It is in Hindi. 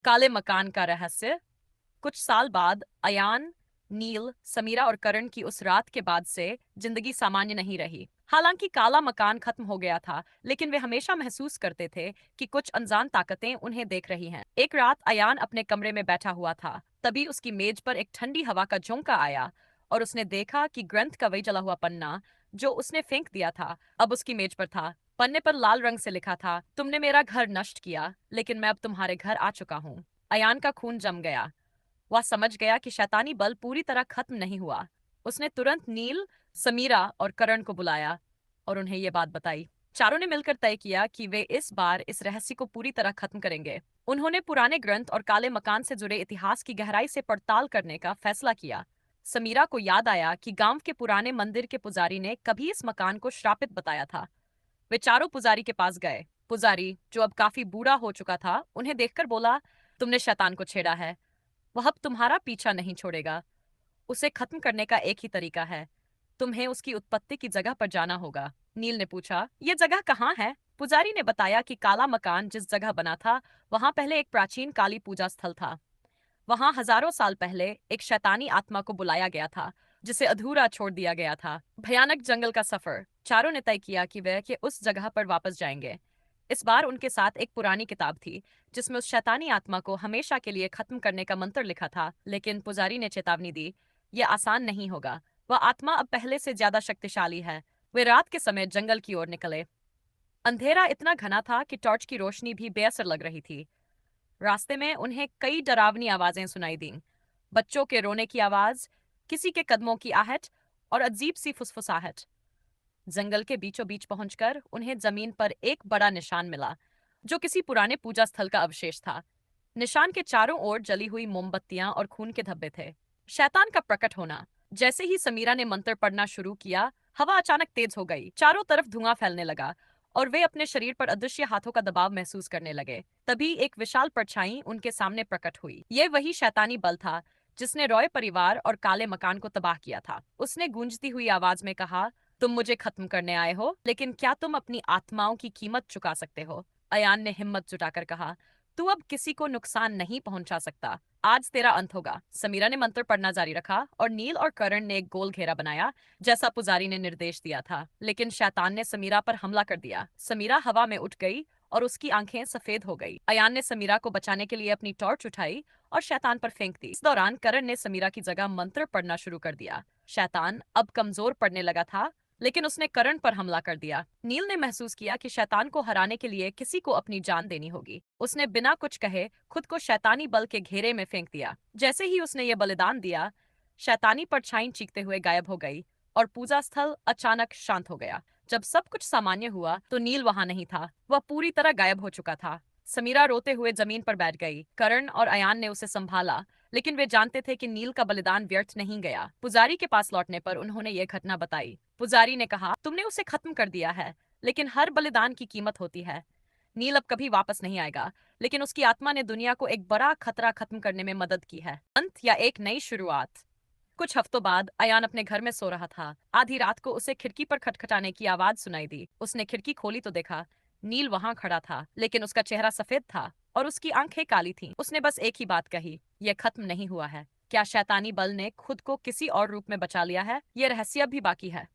काले मकान का रहस्य। कुछ साल बाद अयान, नील, समीरा और करण की उस रात के बाद से जिंदगी सामान्य नहीं रही। हालांकि काला मकान खत्म हो गया था, लेकिन वे हमेशा महसूस करते थे कि कुछ अनजान ताकतें उन्हें देख रही हैं। एक रात अयान अपने कमरे में बैठा हुआ था, तभी उसकी मेज पर एक ठंडी हवा का झोंका आया और उसने देखा कि ग्रंथ का वही जला हुआ पन्ना जो उसने फेंक दिया था, अब उसकी मेज पर था। पन्ने पर लाल रंग से लिखा था, तुमने मेरा घर नष्ट किया, लेकिन मैं अब तुम्हारे घर आ चुका हूँ। अयान का खून जम गया। वह समझ गया कि शैतानी बल पूरी तरह खत्म नहीं हुआ। उसने तुरंत नील, समीरा और करण को बुलाया और उन्हें यह बात बताई। चारों ने मिलकर तय किया कि वे इस बार इस रहस्य को पूरी तरह खत्म करेंगे। उन्होंने पुराने ग्रंथ और काले मकान से जुड़े इतिहास की गहराई से पड़ताल करने का फैसला किया। समीरा को याद आया कि गांव के पुराने मंदिर के पुजारी ने कभी इस मकान को श्रापित बताया था। वे चारों पुजारी के पास गए। पुजारी, जो अब काफी बूढ़ा हो चुका था, उन्हें देखकर बोला, तुमने शैतान को छेड़ा है। वह अब तुम्हारा पीछा नहीं छोड़ेगा। उसे खत्म करने का एक ही तरीका है, तुम्हें उसकी उत्पत्ति की जगह पर जाना होगा। नील ने पूछा, यह जगह कहाँ है? पुजारी ने बताया कि काला मकान जिस जगह बना था, वहां पहले एक प्राचीन काली पूजा स्थल था। वहां हजारों साल पहले एक शैतानी आत्मा को बुलाया गया था, जिसे अधूरा छोड़ दिया गया था। भयानक जंगल का सफर। चारों ने तय किया कि वे कि उस जगह पर वापस जाएंगे। इस बार उनके साथ एक पुरानी किताब थी, जिसमें उस शैतानी आत्मा को हमेशा के लिए खत्म करने का मंत्र लिखा था। लेकिन पुजारी ने चेतावनी दी, यह आसान नहीं होगा। वह आत्मा अब पहले से ज्यादा शक्तिशाली है। वे रात के समय जंगल की ओर निकले। अंधेरा इतना घना था कि टॉर्च की रोशनी भी बेअसर लग रही थी। रास्ते में उन्हें कई डरावनी आवाजें सुनाई दीं। बच्चों के रोने की आवाज, किसी के कदमों की आहट और अजीब सी फुसफुसाहट। जंगल के बीचों बीच पहुंचकर उन्हें जमीन पर एक बड़ा निशान मिला, जो किसी पुराने पूजा स्थल का अवशेष था। निशान के चारों ओर जली हुई मोमबत्तियां और खून के धब्बे थे। शैतान का प्रकट होना। जैसे ही समीरा ने मंत्र पढ़ना शुरू किया, हवा अचानक तेज हो गई। चारों तरफ धुआं फैलने लगा और वे अपने शरीर पर अदृश्य हाथों का दबाव महसूस करने लगे। तभी एक विशाल परछाई उनके सामने प्रकट हुई। यह वही शैतानी बल था जिसने रॉय परिवार और काले मकान को तबाह किया था। उसने गूंजती हुई आवाज में कहा, तुम मुझे खत्म करने आए हो, लेकिन क्या तुम अपनी आत्माओं की कीमत चुका सकते हो? अयान ने हिम्मत जुटाकर कहा, तू अब किसी को नुकसान नहीं पहुंचा सकता। आज तेरा अंत होगा। समीरा ने मंत्र पढ़ना जारी रखा और नील और करण ने एक गोल घेरा बनाया, जैसा पुजारी ने निर्देश दिया था। लेकिन शैतान ने समीरा पर हमला कर दिया। समीरा हवा में उठ गई और उसकी आंखें सफेद हो गई। अयान ने समीरा को बचाने के लिए अपनी टॉर्च उठाई और शैतान पर फेंक दी। इस दौरान करण ने समीरा की जगह मंत्र पढ़ना शुरू कर दिया। शैतान अब कमजोर पड़ने लगा था, लेकिन उसने करण पर हमला कर दिया। नील ने महसूस किया कि शैतान को हराने के लिए किसी को अपनी जान देनी होगी। उसने बिना कुछ कहे खुद को शैतानी बल के घेरे में फेंक दिया। जैसे ही उसने ये बलिदान दिया, शैतानी परछाई चीखते हुए गायब हो गई और पूजा स्थल अचानक शांत हो गया। जब सब कुछ सामान्य हुआ तो नील वहां नहीं था। वह पूरी तरह गायब हो चुका था। समीरा रोते हुए जमीन पर बैठ गई। करण और अयान ने उसे संभाला, लेकिन वे जानते थे कि नील का बलिदान व्यर्थ नहीं गया। पुजारी के पास लौटने पर उन्होंने ये घटना बताई। पुजारी ने कहा, तुमने उसे खत्म कर दिया है, लेकिन हर बलिदान की कीमत होती है। नील अब कभी वापस नहीं आएगा, लेकिन उसकी आत्मा ने दुनिया को एक बड़ा खतरा खत्म करने में मदद की है। अंत या एक नई शुरुआत। कुछ हफ्तों बाद अयान अपने घर में सो रहा था। आधी रात को उसे खिड़की पर खटखटाने की आवाज सुनाई दी। उसने खिड़की खोली तो देखा, नील वहां खड़ा था, लेकिन उसका चेहरा सफेद था और उसकी आंखें काली थीं। उसने बस एक ही बात कही, यह खत्म नहीं हुआ है। क्या शैतानी बल ने खुद को किसी और रूप में बचा लिया है? यह रहस्य अब भी बाकी है।